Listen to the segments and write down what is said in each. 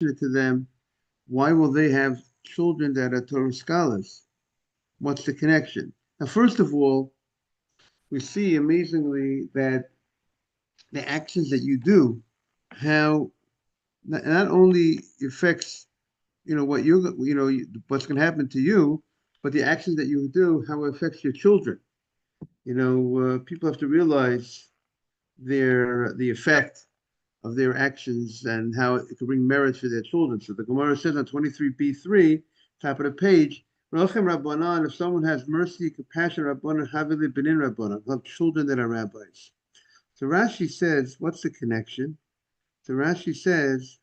to them, why will they have children that are Torah scholars? What's the connection? Now, first of all, we see amazingly that the actions that you do, how not only affects what what's going to happen to you, but the actions that you do, how it affects your children. People have to realize the effect of their actions and how it can bring merit for their children. So the Gemara says on 23b3, top of the page, Rachem Rabbanan, if someone has mercy, compassion, Rabbanan, Havili Benin Rabbanan, have children that are rabbis. So Rashi says, what's the connection? So Rashi says,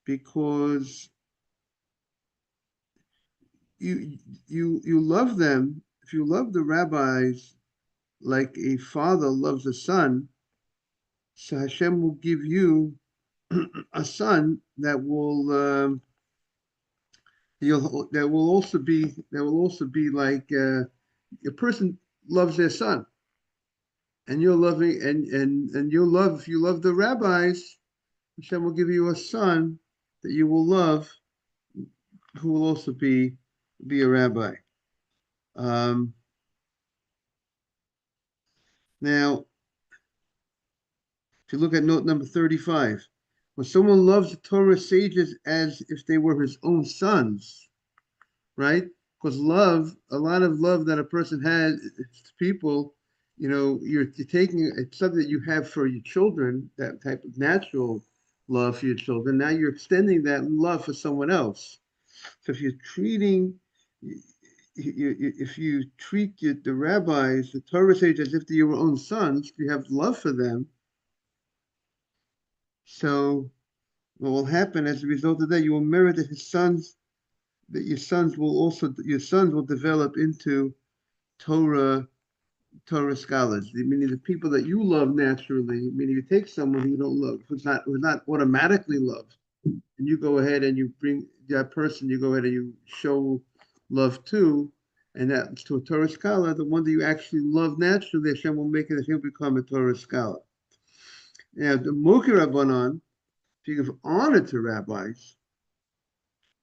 because you love them, if you love the rabbis like a father loves a son, so Hashem will give you a son that will also be like a person loves their son, and you're loving and you love if you love the rabbis, Hashem will give you a son that you will love, who will also be a rabbi. Um, Now, if you look at note number 35, when someone loves the Torah sages as if they were his own sons, right? Because a lot of love that a person has to people, you're taking it's something that you have for your children, that type of natural love for your children. Now you're extending that love for someone else. So if you're treating, if you treat the rabbis, the Torah sages, as if they're your own sons, you have love for them. So what will happen as a result of that? You will merit that your sons will develop into Torah Torah scholars. Meaning the people that you love naturally. Meaning you take someone who you don't love, who's not automatically loved, and you go ahead and you bring that person. You go ahead and you show love to, and that's to a Torah scholar. The one that you actually love naturally, Hashem will make it. Hashem will become a Torah scholar. Now the Mukhi Rabbanan, if you give honor to rabbis,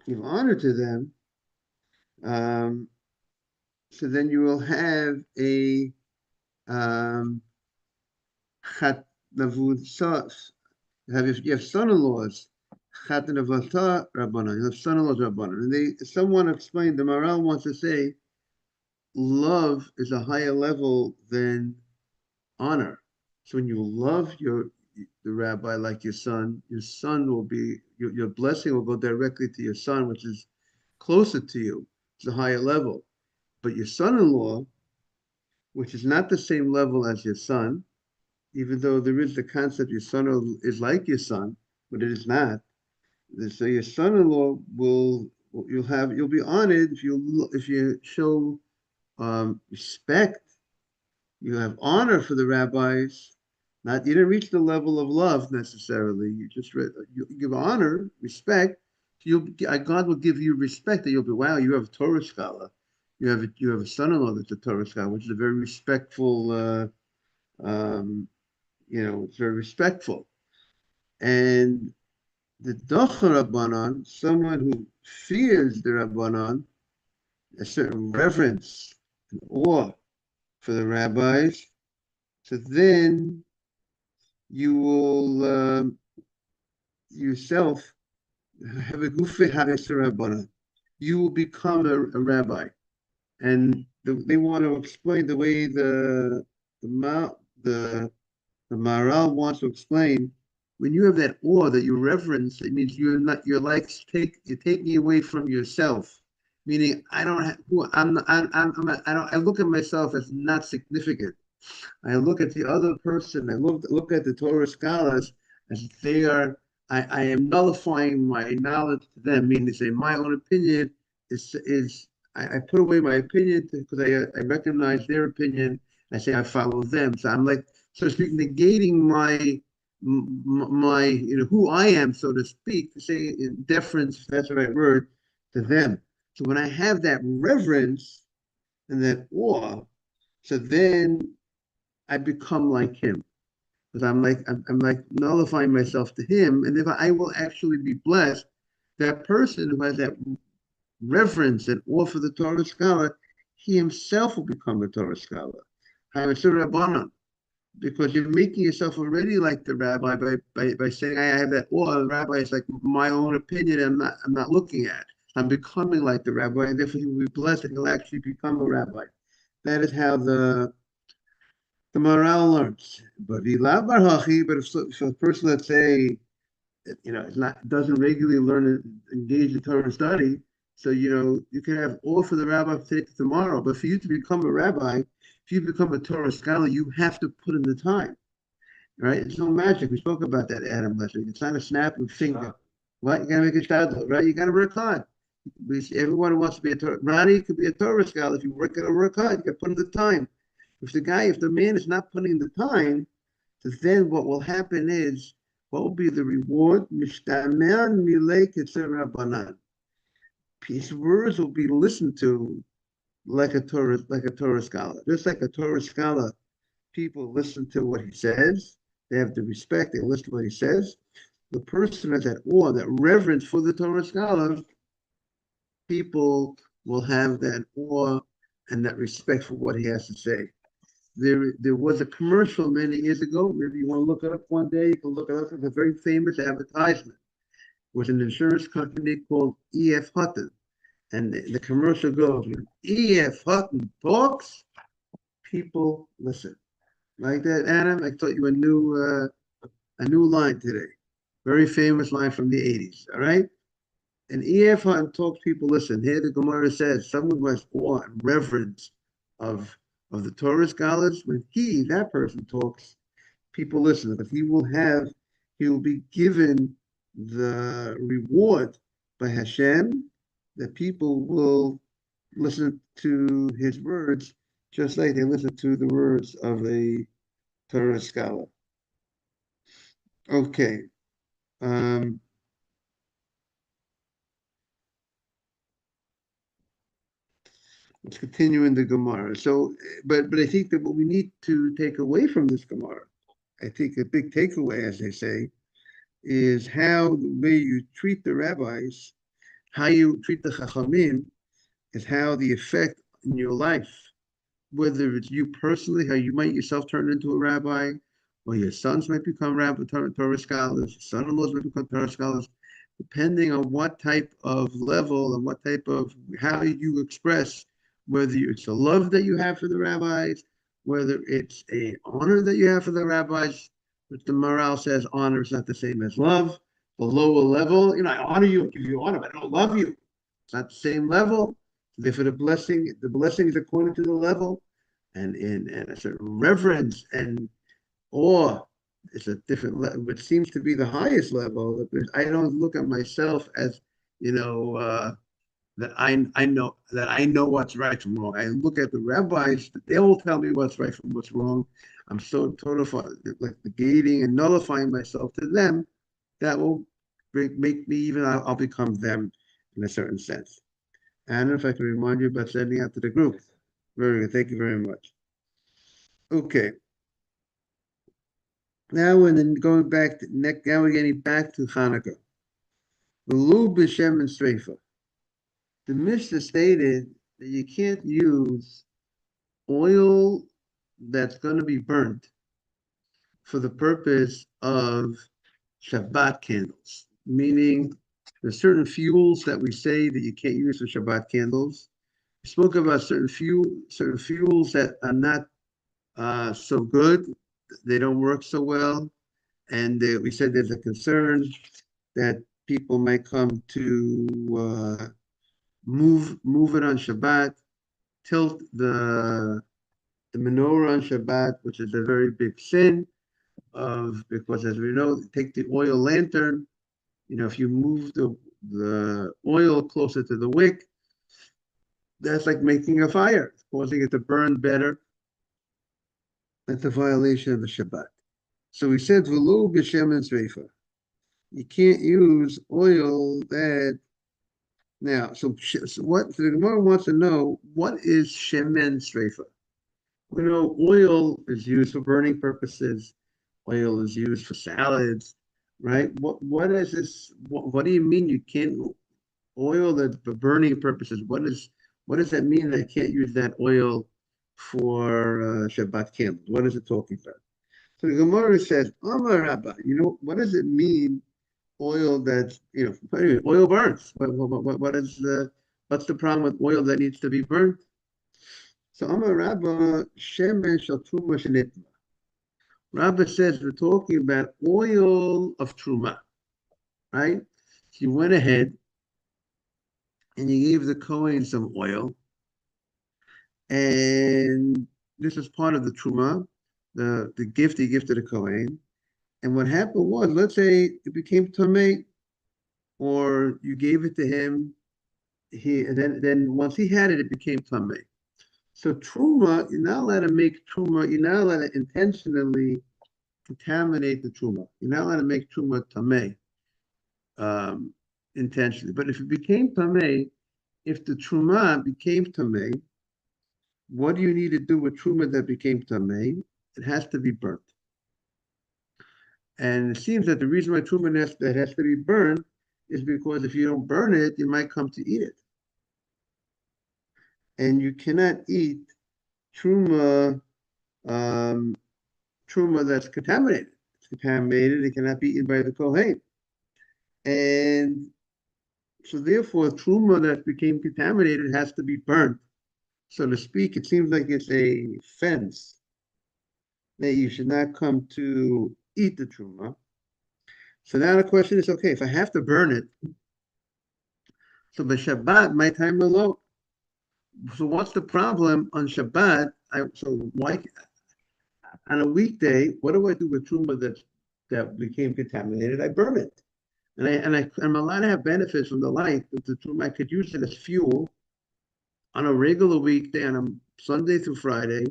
give honor to them, so then you will have a chat navud sas. You have son-in-laws, chat navata rabbanon. You have son-in-laws rabbanon, and someone explained. The Maral wants to say, love is a higher level than honor. So when you love the rabbi like your son will be your blessing will go directly to your son, which is closer to you. It's a higher level. But your son-in-law, which is not the same level as your son, even though there is the concept your son is like your son, but it is not. So your son-in-law you'll be honored if you show respect. You have honor for the rabbis. You didn't reach the level of love necessarily. You give honor, respect. God will give you respect. That you'll be, wow, you have a Torah scholar. You have a son-in-law that's a Torah scholar, which is a very respectful. It's very respectful. And the Docher Rabbanon, someone who fears the Rabbanon, a certain reverence and awe for the rabbis. So then you will yourself have a gufe rabbanon. You will become a rabbi, and they want to explain the way the Maharal wants to explain. When you have that awe, that you reverence, it means you're taking away from yourself. Meaning, I don't have, I look at myself as not significant. I look at the other person, I look at the Torah scholars as they are, I am nullifying my knowledge to them, meaning to say my own opinion I put away my opinion because I recognize their opinion. I say I follow them. So I'm like, so to speak, negating my who I am, so to speak, to say in deference, if that's the right word, to them. So when I have that reverence and that awe, so then I become like him. because I'm like nullifying myself to him, and if I will actually be blessed, that person who has that reverence and awe for the Torah scholar, he himself will become a Torah scholar. Because you're making yourself already like the rabbi by saying I have that awe. The rabbi is like my own opinion. I'm not looking at. I'm becoming like the rabbi, and therefore he will be blessed and he'll actually become a rabbi. That is how the morale learns. But if a person, let's say, is not doesn't regularly learn and engage in Torah study, so you can have all for the rabbi today to tomorrow. But for you to become a rabbi, if you become a Torah scholar, you have to put in the time, right? It's no magic. We spoke about that, Adam, last week. It's not a snap of finger. What? You gotta make a shadow, right? You gotta work hard. Everyone wants to be a Torah. Ronnie could be a Torah scholar. If you gotta work hard. You gotta put in the time. If the man is not putting in the time, then what will happen is, what will be the reward? Mishtamean milei ketzer rabbanan. His words will be listened to like a Torah scholar. Just like a Torah scholar, people listen to what he says. They have the respect. They listen to what he says. The person has that awe, that reverence for the Torah scholar. People will have that awe and that respect for what he has to say. There was a commercial many years ago. Maybe you want to look it up one day. You can look it up. It's a very famous advertisement. It was an insurance company called E.F. Hutton. And the commercial goes, when E.F. Hutton talks, people listen. Like that, Adam? I taught you a new line today. Very famous line from the 80s. All right? And E.F. Hutton talks, people listen. Here the Gemara says, someone who has awe and reverence of of the Torah scholars, when that person talks, people listen, but he will be given the reward by Hashem that people will listen to his words just like they listen to the words of a Torah scholar. Okay. Let's continue in the Gemara. So, but I think that what we need to take away from this Gemara, I think a big takeaway, as they say, is how the way you treat the rabbis, how you treat the chachamim, is how the effect in your life, whether it's you personally, how you might yourself turn into a rabbi, or your sons might become Torah scholars, your son-in-laws might become Torah scholars, depending on what type of level and what type of how you express, whether it's a love that you have for the rabbis, whether it's a honor that you have for the rabbis, which the morale says honor is not the same as love. The lower level, I honor you, give you honor, but I don't love you. It's not the same level. Therefore, the blessing is according to the level, and in a certain reverence and awe. It's a different level, which seems to be the highest level. I don't look at myself as, that I know what's right from wrong. I look at the rabbis; they will tell me what's right from what's wrong. I'm so total like negating and nullifying myself to them. That will make me even. I'll become them in a certain sense. Anna, if I can remind you about sending out to the group. Very good. Thank you very much. Okay. Now and then going back to now we're getting back to Hanukkah. V'lu b'shem and Sreifa. The Mishnah stated that you can't use oil that's going to be burnt for the purpose of Shabbat candles, meaning there's certain fuels that we say that you can't use for Shabbat candles. We spoke about certain fuels that are not so good. They don't work so well. And we said there's a concern that people might come to move it on Shabbat, tilt the menorah on Shabbat, which is a very big sin because as we know, take the oil lantern, if you move the oil closer to the wick, that's like making a fire, causing it to burn better. That's a violation of the Shabbat. So we said, V'lo b'shemen sreifa. You can't use oil that. Now, so the Gemara wants to know, what is shemen sreifa? We know oil is used for burning purposes. oil is used for salads, right? What is this? What do you mean you can't oil that for burning purposes? What does that mean that I can't use that oil for Shabbat candles? What is it talking about? So the Gemara says, Amar Rabba, what does it mean, oil that's, anyway, oil burns? What's the problem with oil that needs to be burnt? So Amar Rabba, Shemesh al Truma Shenitma. Rabba says we're talking about oil of Truma, right? So you went ahead and you gave the Kohen some oil, and this is part of the Truma, the gift he gave to the Kohen. And what happened was, let's say it became Tameh, or you gave it to him, then once he had it, it became Tameh. So Truma, you're not allowed to make Truma, you're not allowed to intentionally contaminate the Truma. You're not allowed to make Truma Tameh intentionally. But if it became Tameh, if the Truma became Tameh, what do you need to do with Truma that became Tameh? It has to be burnt. And it seems that the reason why Truma that has to be burned is because if you don't burn it, you might come to eat it. And you cannot eat Truma, Truma that's contaminated. It's contaminated, it cannot be eaten by the Kohen. And so therefore, Truma that became contaminated has to be burnt. So to speak, it seems like it's a fence that you should not come to eat the Truma. So now the question is, okay, if I have to burn it, so by Shabbat, my time will low. So what's the problem on Shabbat? So why on a weekday, what do I do with Truma that became contaminated? I burn it. I'm allowed to have benefits from the light of the Truma. I could use it as fuel on a regular weekday, on a Sunday through Friday.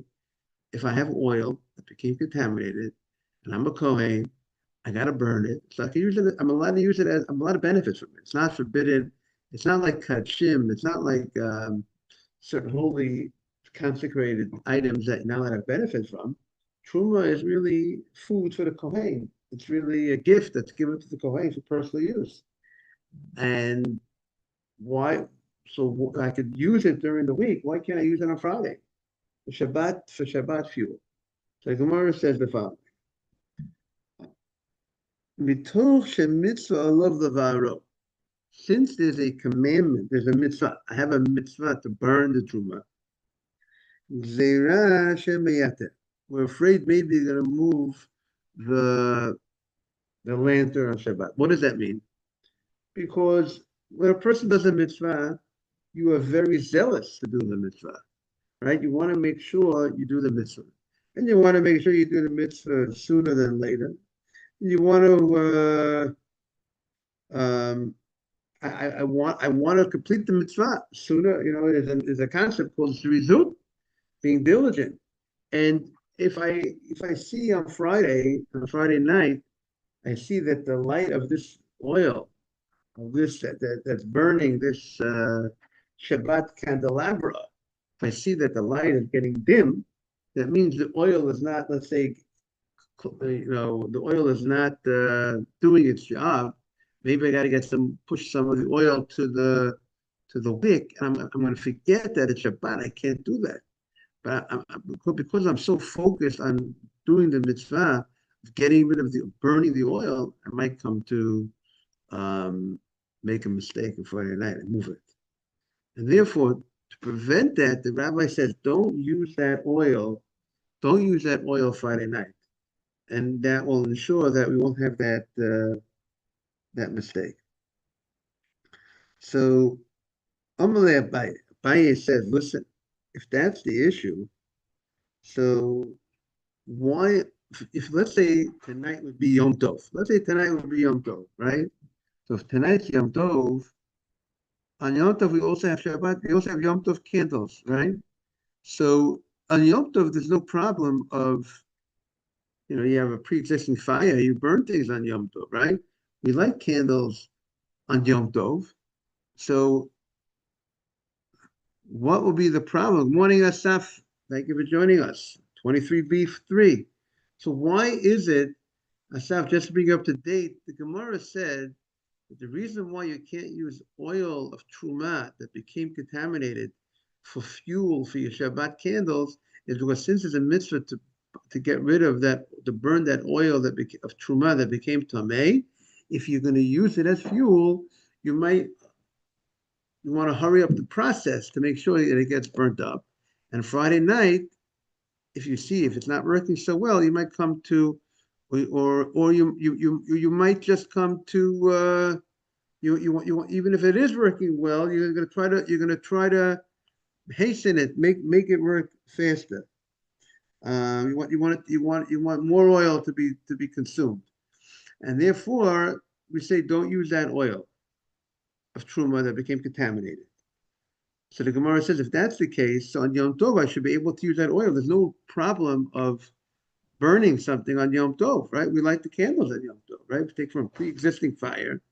If I have oil that became contaminated and I'm a Kohen, I got to burn it. So I can use it. I'm allowed to use it I'm allowed to benefits from it. It's not forbidden. It's not like kachim. It's not like certain holy consecrated items that you're not allowed to benefit from. Truma is really food for the Kohen. It's really a gift that's given to the Kohen for personal use. And why? So I could use it during the week. Why can't I use it on Friday? For Shabbat fuel. So Gemara says the following. Mitoch shemitzvah alav levaro. Since there's a commandment, there's a mitzvah. I have a mitzvah to burn the truma. Gzeira shemeyate. We're afraid maybe they're going to move the lantern on Shabbat. What does that mean? Because when a person does a mitzvah, you are very zealous to do the mitzvah, right? You want to make sure you do the mitzvah. And you want to make sure you do the mitzvah sooner than later. You want to I want to complete the mitzvah sooner. There's a concept called zrizut, being diligent. And if I see on Friday night, I see that the light of this oil, of this that's burning this Shabbat candelabra, if I see that the light is getting dim, that means the oil is not, let's say, the oil is not doing its job. Maybe I got to push some of the oil to the wick, and I'm going to forget that it's Shabbat. I can't do that. But because I'm so focused on doing the mitzvah, of getting rid of burning the oil, I might come to make a mistake on Friday night and move it. And therefore, to prevent that, the rabbi says, don't use that oil Friday night. And that will ensure that we won't have that mistake. So Amalei Abaye says, listen, if that's the issue, so why, if let's say tonight would be Yom Tov, right? So if tonight's Yom Tov, on Yom Tov we also have Shabbat, we also have Yom Tov candles, right? So on Yom Tov, there's no problem of, you have a pre-existing fire, you burn things on Yom Tov, right? We light candles on Yom Tov. So what will be the problem? Good morning, Asaf. Thank you for joining us. 23B3. So why is it Asaf, just to bring you up to date, the Gemara said that the reason why you can't use oil of truma that became contaminated for fuel for your Shabbat candles is because since it's a mitzvah to get rid of that, to burn that oil of truma that became tamei, if you're going to use it as fuel, you want to hurry up the process to make sure that it gets burnt up. And Friday night, if it's not working so well, you might come to, or you might just come to you want even if it is working well, you're gonna try to hasten it, make it work faster. You want more oil to be consumed, and therefore we say don't use that oil of truma that became contaminated. So the Gemara says if that's the case, so on Yom Tov I should be able to use that oil. There's no problem of burning something on Yom Tov, right? We light the candles on Yom Tov, right? We take from a pre-existing fire.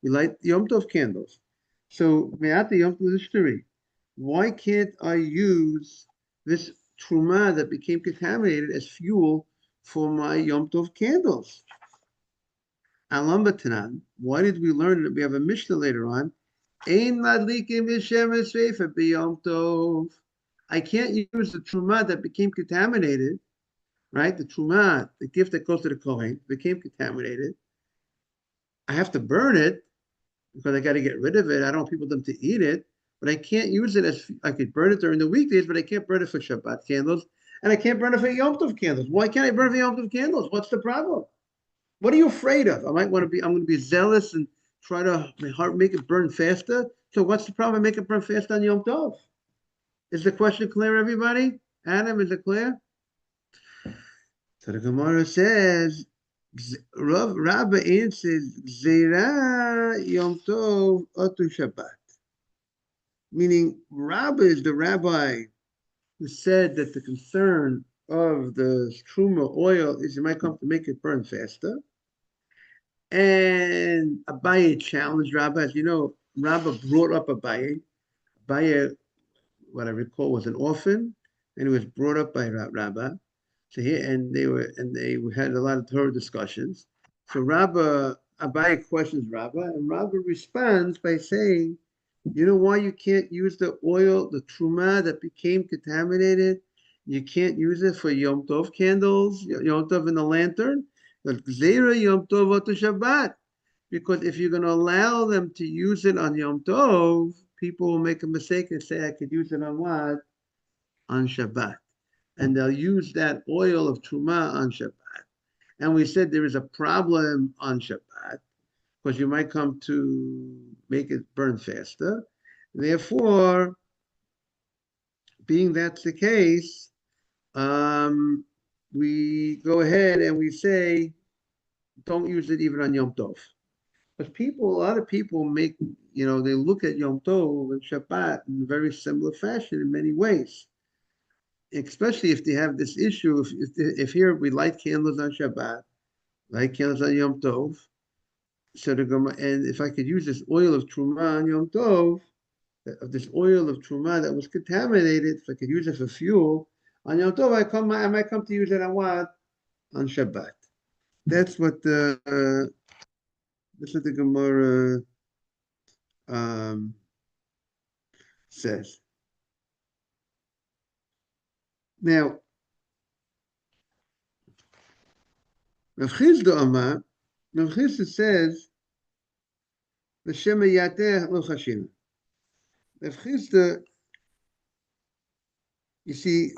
We light Yom Tov candles. So me'at the Yom Tov history. Why can't I use this truma that became contaminated as fuel for my Yom Tov candles? Alam Batanan. Why did we learn that we have a Mishnah later on? Ein madlikim b'shemesh reifa b'Yom Tov. I can't use the truma that became contaminated, right? The truma, the gift that goes to the Kohen, became contaminated. I have to burn it because I got to get rid of it. I don't want them to eat it, but I can't use it as I could burn it during the weekdays, but I can't burn it for Shabbat candles, and I can't burn it for Yom Tov candles. Why can't I burn it for Yom Tov candles? What's the problem? What are you afraid of? I'm going to be zealous and try to make it burn faster. So what's the problem? Make it burn faster on Yom Tov. Is the question clear, everybody? Adam, is it clear? So the Gemara says, Rabba answers, Zera Yom Tov Otu Shabbat. Meaning, Rabba is the rabbi who said that the concern of the truma oil is it might come to make it burn faster. And Abaye challenged Rabba. As you know, Rabba brought up Abaye. Abaye, what I recall, was an orphan, and he was brought up by Rabba. So he and they had a lot of Torah discussions. So Abaye questions Rabba, and Rabba responds by saying, "You know why you can't use the oil, the truma that became contaminated? You can't use it for Yom Tov candles, Yom Tov in the lantern. Zera Yom Tov to Shabbat. Because if you're going to allow them to use it on Yom Tov, people will make a mistake and say, I could use it on what? On Shabbat. And they'll use that oil of Truma on Shabbat. And we said there is a problem on Shabbat because you might come to make it burn faster. Therefore, being that's the case, we go ahead and we say, don't use it even on Yom Tov. Because a lot of people they look at Yom Tov and Shabbat in a very similar fashion in many ways. Especially if they have this issue, if here we light candles on Shabbat, light candles on Yom Tov, and if I could use this oil of Truma on Yom Tov, of this oil of Truma that was contaminated, if I could use it for fuel, on Yom Tov, I might come to use it on what? On Shabbat. That's what the Gemara says. Now, Rav Chisda says, "V'shem yateh lo chashina." Rav Chisda, you see,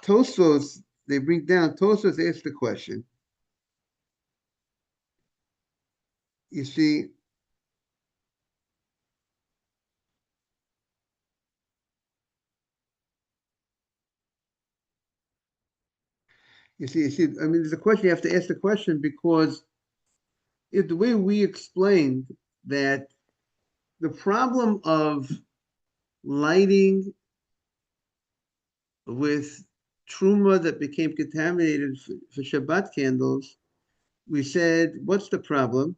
Tosfos, they bring down, Tosfos asked the question. You see, I mean, there's a question, you have to ask the question because the way we explained that the problem of lighting with truma that became contaminated for Shabbat candles, we said, what's the problem?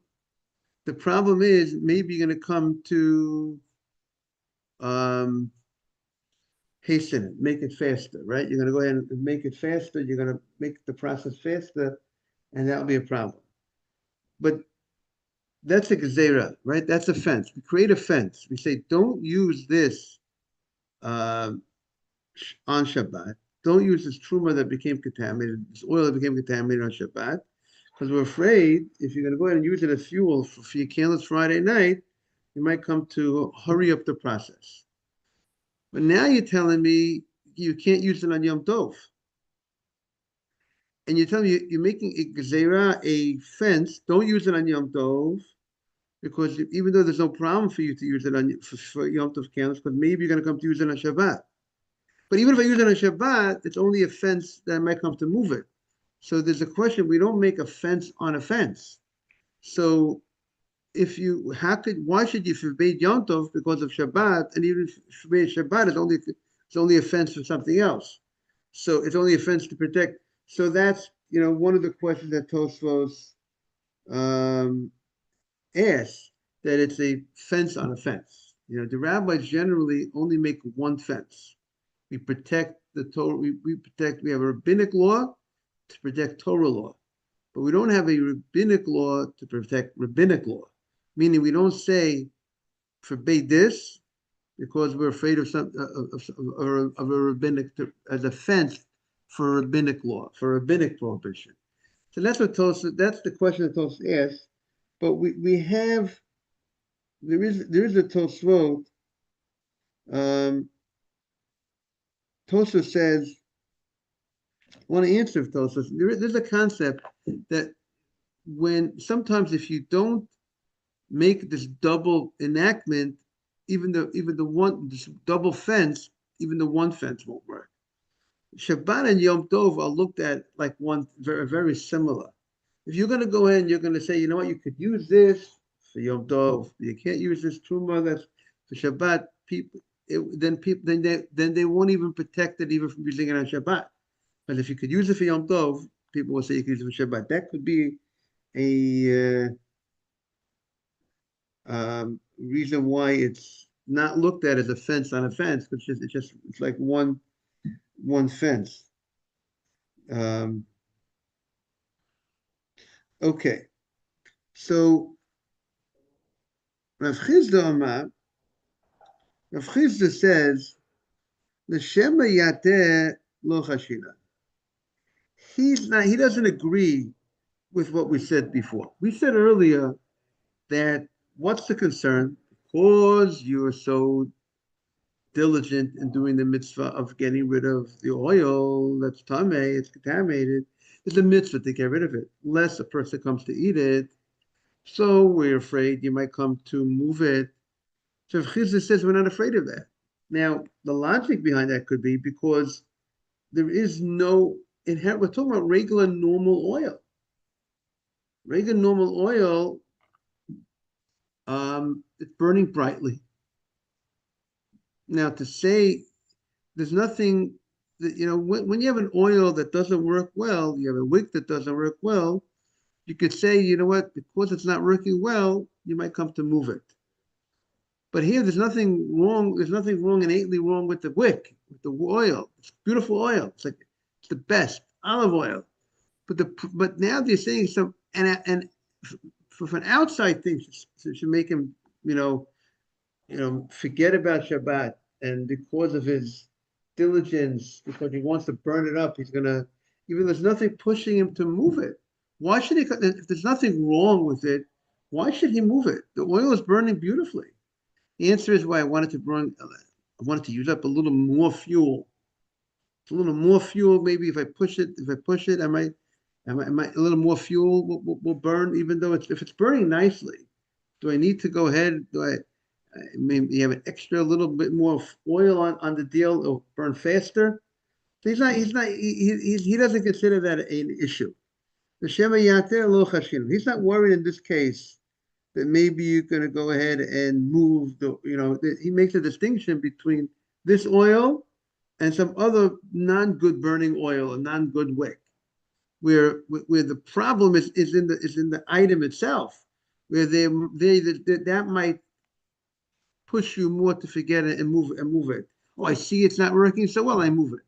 The problem is maybe you're going to come to hasten it, make it faster, right? You're going to go ahead and make it faster. You're going to make the process faster, and that'll be a problem. But that's a gezerah, right? That's a fence. We create a fence. We say, don't use this uh, on Shabbat. Don't use this truma that became contaminated, this oil that became contaminated on Shabbat, because we're afraid if you're going to go ahead and use it as fuel for your candles Friday night, you might come to hurry up the process. But now you're telling me you can't use it on Yom Tov. And you're telling me you're making a gezerah, a fence, don't use it on Yom Tov, because even though there's no problem for you to use it on for Yom Tov candles, because maybe you're going to come to use it on Shabbat. But even if I use it on Shabbat, it's only a fence that I might come to move it. So there's a question, we don't make a fence on a fence. So if you, why should you forbid Yom Tov because of Shabbat? And even if forbid Shabbat, it's only a fence for something else. So it's only a fence to protect. So that's, one of the questions that Tosfos um, asks, that it's a fence on a fence. The rabbis generally only make one fence. We protect the Torah. We have a rabbinic law to protect Torah law, but we don't have a rabbinic law to protect rabbinic law. Meaning, we don't say forbade this because we're afraid of a rabbinic as a fence for rabbinic law, for rabbinic prohibition. So that's the question that Tosfos asks. But there is a Tosfot. Tosfos says, I want to answer Tosfos. There's a concept that sometimes if you don't make this double enactment, even the one this double fence, even the one fence won't work. Shabbat and Yom Tov are looked at like one very, very similar. If you're going to go ahead and you're going to say, you know what, you could use this for Yom Tov, you can't use this truma that's for Shabbat. Then they won't even protect it even from using it on Shabbat. But if you could use it for Yom Tov, people will say you could use it for Shabbat. That could be a reason why it's not looked at as a fence on a fence, because it's like one fence. Okay, so Rav Chisda says the Shema Yateh Lo Chashila. He doesn't agree with what we said before. We said earlier that what's the concern? Because you're so diligent in doing the mitzvah of getting rid of the oil that's tameh, it's contaminated. There's a mitzvah to get rid of it, lest a person comes to eat it. So we're afraid you might come to move it. So Chizah says we're not afraid of that. Now, the logic behind that could be because there is no inherent, we're talking about regular normal oil. Regular normal oil, it's burning brightly. Now, to say there's nothing that, when you have an oil that doesn't work well, you have a wick that doesn't work well, you could say, you know what, because it's not working well, you might come to move it. But here, there's nothing wrong innately wrong with the wick, with the oil. It's beautiful oil. It's the best olive oil. But now they're saying some, and for an outside thing should make him, forget about Shabbat, and because of his diligence, because he wants to burn it up, he's gonna, even there's nothing pushing him to move it. Why should he? If there's nothing wrong with it, why should he move it? The oil is burning beautifully. The answer is why I wanted to use up a little more fuel. It's a little more fuel. Maybe if I push it, I might a little more fuel will burn, even though if it's burning nicely. Do I need to go ahead? Do I maybe have an extra little bit more oil on the deal? It'll burn faster. So he doesn't consider that an issue. The Shema Yater Lo Chashin. He's not worried in this case that maybe you're going to go ahead and move he makes a distinction between this oil and some other non-good burning oil, a non-good wick, where the problem is in the item itself, where that might push you more to forget it and move it. Oh, I see it's not working so well, I move it.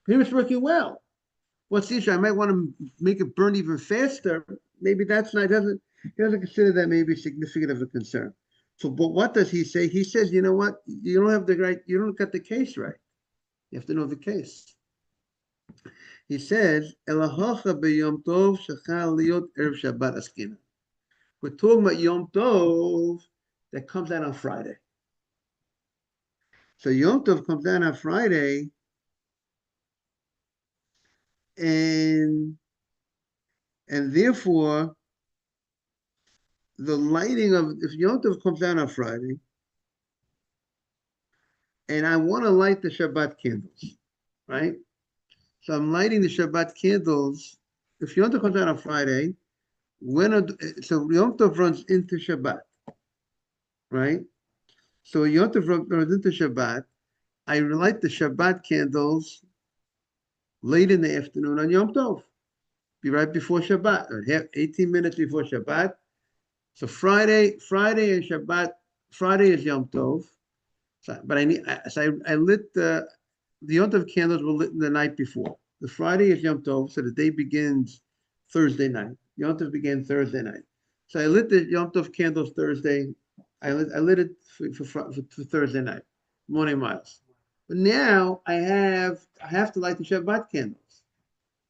But here it's working well. What's the issue? I might want to make it burn even faster. Maybe that's not doesn't. He doesn't consider that maybe significant of a concern. So, but what does he say? He says, you know what? You don't have the right. You don't get the case right. You have to know the case. He says, "Elahocha b'yom tov shechal liot erev Shabbat askina." We're talking about Yom Tov that comes out on Friday. So Yom Tov comes out on Friday, and therefore the lighting of if Yom Tov comes out on Friday, and I want to light the Shabbat candles, right? So I'm lighting the Shabbat candles. If Yom Tov comes out on Friday, so Yom Tov runs into Shabbat, right? So Yom Tov runs into Shabbat. I light the Shabbat candles late in the afternoon on Yom Tov, be right before Shabbat, or 18 minutes before Shabbat. So Friday and Shabbat. Friday is Yom Tov, but I lit the Yom Tov candles were lit the night before. The Friday is Yom Tov, so the day begins Thursday night. Yom Tov began Thursday night. So I lit the Yom Tov candles Thursday. I lit it for Thursday night, morning miles. But now I have to light the Shabbat candles.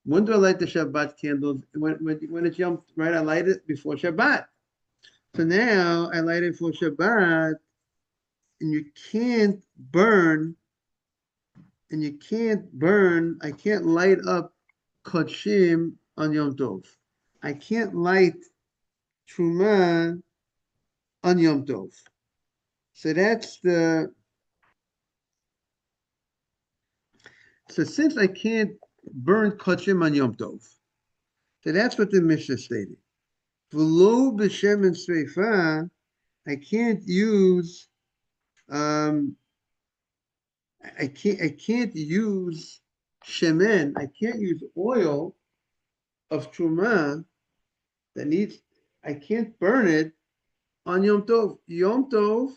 When do I light the Shabbat candles? When it's Yom, right? I light it before Shabbat. So now I light it for Shabbat, and you can't burn I can't light up Kodshim on Yom Tov. I can't light Truma on Yom Tov. So so since I can't burn Kodshim on Yom Tov, so that's what the Mishnah stated. V'lo b'shem and sreifa, I can't use, I can't use shemen, I can't use oil of truma I can't burn it on Yom Tov. Yom Tov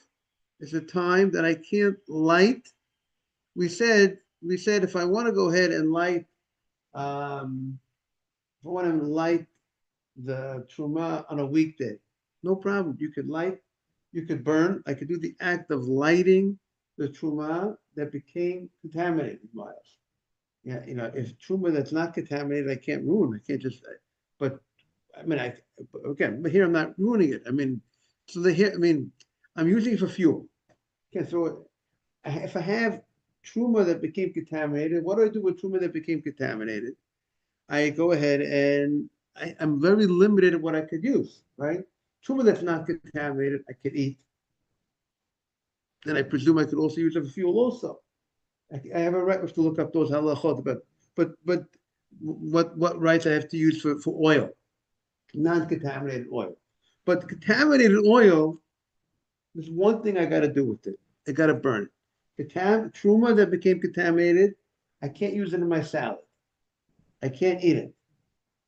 is a time that I can't light. We said if I want to go ahead and light, if I want to light the truma on a weekday, no problem. You could burn. I could do the act of lighting the truma that became contaminated, Miles. Yeah, if truma that's not contaminated, I can't ruin. I can't just. But I mean, but here I'm not ruining it. I mean, I'm using it for fuel. Okay, so if I have truma that became contaminated, what do I do with truma that became contaminated? I go ahead and I'm very limited in what I could use, right? Truma that's not contaminated, I could eat. And I presume I could also use it for fuel also. I have a right to look up those halachot, but what rights I have to use for oil, non-contaminated oil. But contaminated oil, there's one thing I got to do with it. I got to burn it. Truma that became contaminated, I can't use it in my salad. I can't eat it,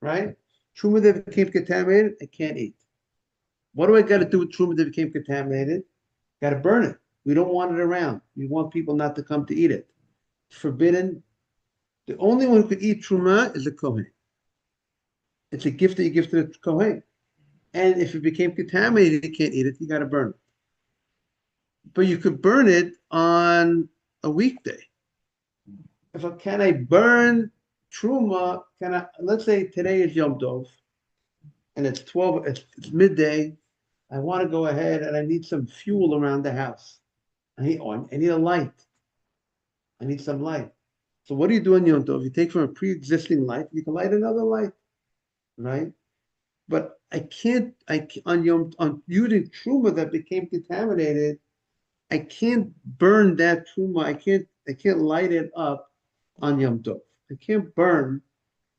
right? Truma that became contaminated, I can't eat. What do I got to do with truma that became contaminated? Got to burn it. We don't want it around. We want people not to come to eat it. It's forbidden. The only one who could eat truma is a kohen. It's a gift that you give to the kohen. And if it became contaminated, you can't eat it. You got to burn it. But you could burn it on a weekday. Can I burn truma? Let's say today is Yom Tov, and it's midday. I want to go ahead and I need some fuel around the house. I need a light. I need some light. So what do you do on Yom Tov? You take from a pre-existing light, you can light another light, right? But I can't. On using truma that became contaminated, I can't burn that truma. I can't light it up on Yom Tov. I can't burn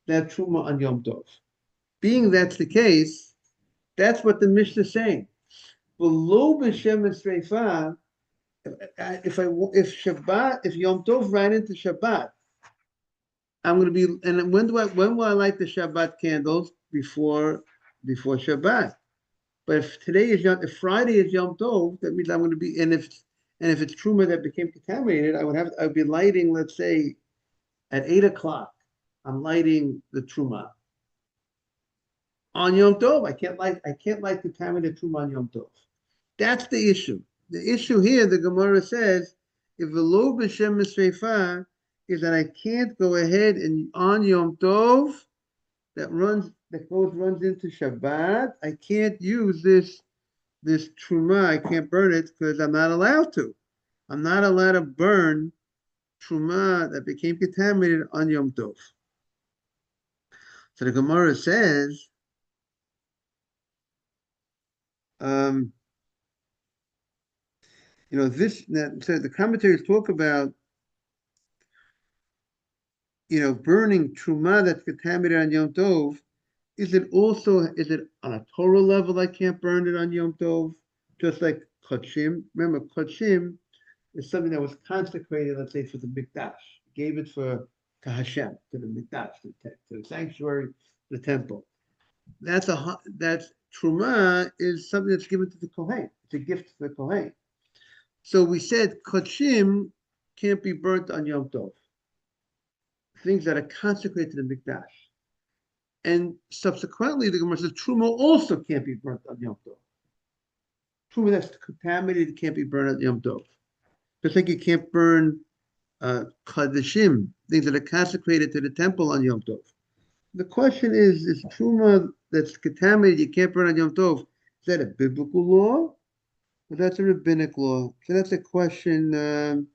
that truma on Yom Tov. Being that's the case, that's what the Mishnah is saying. Below b'shem and sreifa, if Yom Tov ran into Shabbat, I'm going to be. And when will I light the Shabbat candles before Shabbat? But if Friday is Yom Tov, that means I'm going to be. And if it's truma that became contaminated, I'd be lighting. Let's say at 8 o'clock, I'm lighting the truma on Yom Tov. I can't light contaminated truma on Yom Tov. That's the issue. The issue here, the Gemara says, if the lo b'shem misreifa is that I can't go ahead and on Yom Tov runs into Shabbat. I can't use this truma. I can't burn it because I'm not allowed to. I'm not allowed to burn truma that became contaminated on Yom Tov. So the Gemara says, so the commentaries talk about, burning truma that's contaminated on Yom Tov. Is it on a Torah level I can't burn it on Yom Tov? Just like Kodshim. Remember, Kodshim is something that was consecrated, let's say, for the Mikdash. Gave it to Hashem, to the Mikdash, to the sanctuary, the temple. That's Truma is something that's given to the Kohen. It's a gift to the Kohen. So we said Kodshim can't be burnt on Yom Tov. Things that are consecrated to the Mikdash. And subsequently, the Gemara says Truma also can't be burnt on Yom Tov. Truma that's contaminated can't be burned on Yom Tov. Just like you can't burn Kadashim, things that are consecrated to the temple on Yom Tov. The question is Truma that's contaminated, you can't burn on Yom Tov, is that a biblical law? Or that's a rabbinic law? So that's a question that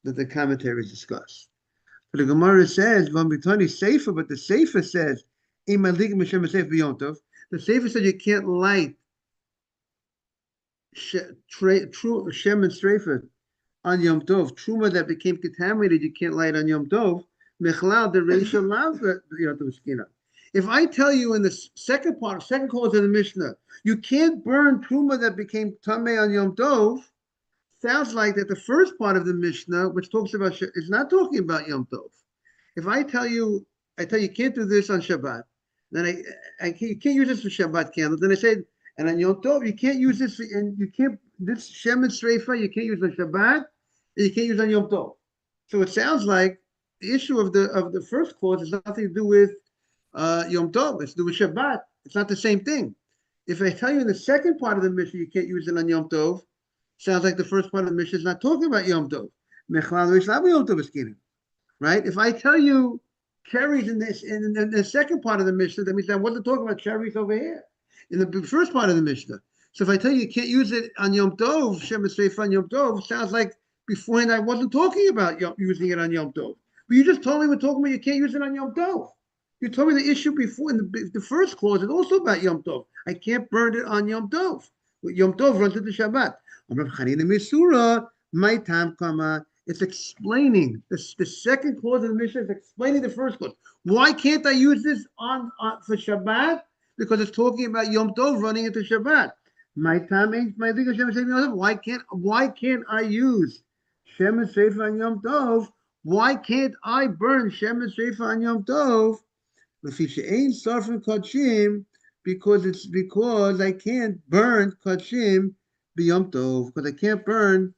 the commentaries discuss. But the Gemara says, Vambitani Sefer, but the Sefer says, the Sefer says you can't light Shem and Strefer on Yom Tov. Truma that became contaminated, you can't light on Yom Tov. If I tell you in the second clause of the Mishnah, you can't burn Truma that became Tameh on Yom Tov, sounds like that the first part of the Mishnah, which talks about, is not talking about Yom Tov. If I tell you you can't do this on Shabbat, then you can't use this for Shabbat candles. Then I said, and on Yom Tov, you can't use this, this Shem and Streifa, you can't use on Shabbat, and you can't use on Yom Tov. So it sounds like the issue of the first clause has nothing to do with Yom Tov. It's to do with Shabbat. It's not the same thing. If I tell you in the second part of the Mishnah you can't use it on Yom Tov, sounds like the first part of the Mishnah is not talking about Yom Tov. Right? If I tell you cherries in the second part of the Mishnah, that means I wasn't talking about cherries over here in the first part of the Mishnah. So if I tell you you can't use it on Yom Tov, Shem Esreif on Yom Tov, sounds like beforehand I wasn't talking about using it on Yom Tov. But you just told me we're talking about you can't use it on Yom Tov. You told me the issue before in the first clause is also about Yom Tov. I can't burn it on Yom Tov. Yom Tov runs into Shabbat. It's explaining the second clause of the Mishnah is explaining the first clause. Why can't I use this on for Shabbat? Because it's talking about Yom Tov running into Shabbat. Why can't I use Shem and Sefer on Yom Tov? Why can't I burn Shem and Sefer on Yom Tov? Because I can't burn Kachim b'Yom Tov, because I can't burn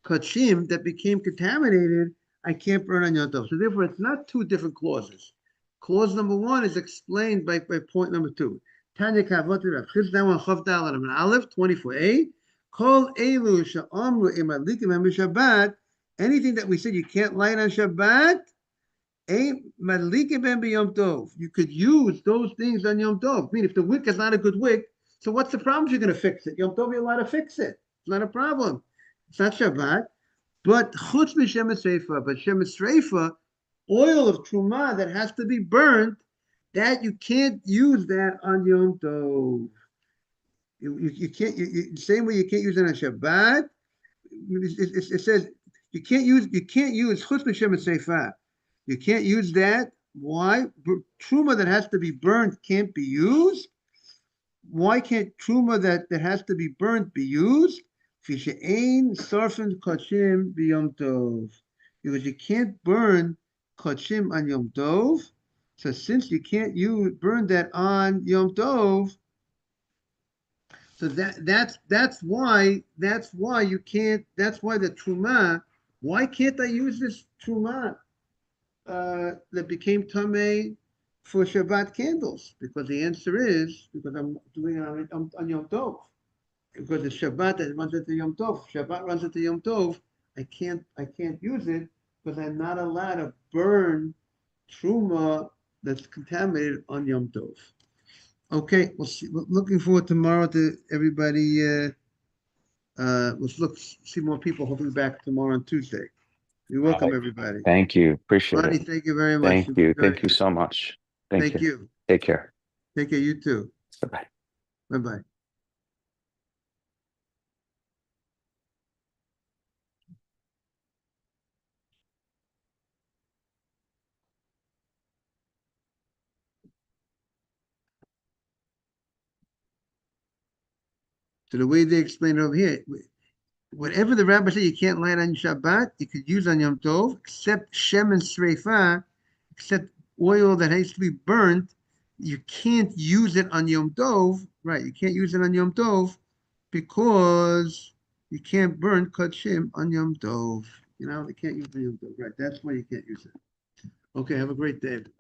Kachim that became contaminated, I can't burn on Yom Tov. So therefore, it's not two different clauses. Clause number one is explained by point number two. Tanya Kavot Rav Chizdam Chavdal and Aleph 24a. Kol Elu Sha'amru Imalikim Shabbat. Anything that we said you can't light on Shabbat, Madlikim b'Yom Tov. You could use those things on Yom Tov. I mean, if the wick is not a good wick, so what's the problem? You're going to fix it. Yom Tov, you're allowed to fix it. It's not a problem. It's not Shabbat. But chutz b'Shem Esreifa, but Shem Esreifa, oil of Truma that has to be burnt, that you can't use that on Yom Tov. You can't. Same way you can't use it on Shabbat. It says you can't use chutz b'Shem Esreifa. You can't use that. Why? Truma that has to be burnt can't be used. Why can't Truma that has to be burnt be used? Because you can't burn Kachim on Yom Tov. So since you can't burn that on Yom Tov, so that's why you can't. That's why the Truma. Why can't I use this Truma that became tamei for Shabbat candles? Because the answer is because I'm doing it on Yom Tov. Because it's Shabbat that runs into Yom Tov. Shabbat runs into Yom Tov. I can't use it because I'm not allowed to burn truma that's contaminated on Yom Tov. Okay, we'll see. We're looking forward tomorrow to everybody. Let's see more people. Hopefully back tomorrow on Tuesday. You're All welcome, right. everybody. Thank you. Appreciate Ronnie, it. thank you very much. Thank You've been you. very Thank you good. so much. Thank Thank you. you. Take care. Take care. You too. Bye-bye. Bye bye. So the way they explain it over here, whatever the rabbi said you can't light on Shabbat, you could use on Yom Tov, except Shem and Sreifa, except oil that has to be burnt. You can't use it on Yom Tov, right? You can't use it on Yom Tov because you can't burn Kodshim on Yom Tov. You know, they can't use it on Yom Tov, right? That's why you can't use it. Okay, have a great day, everybody.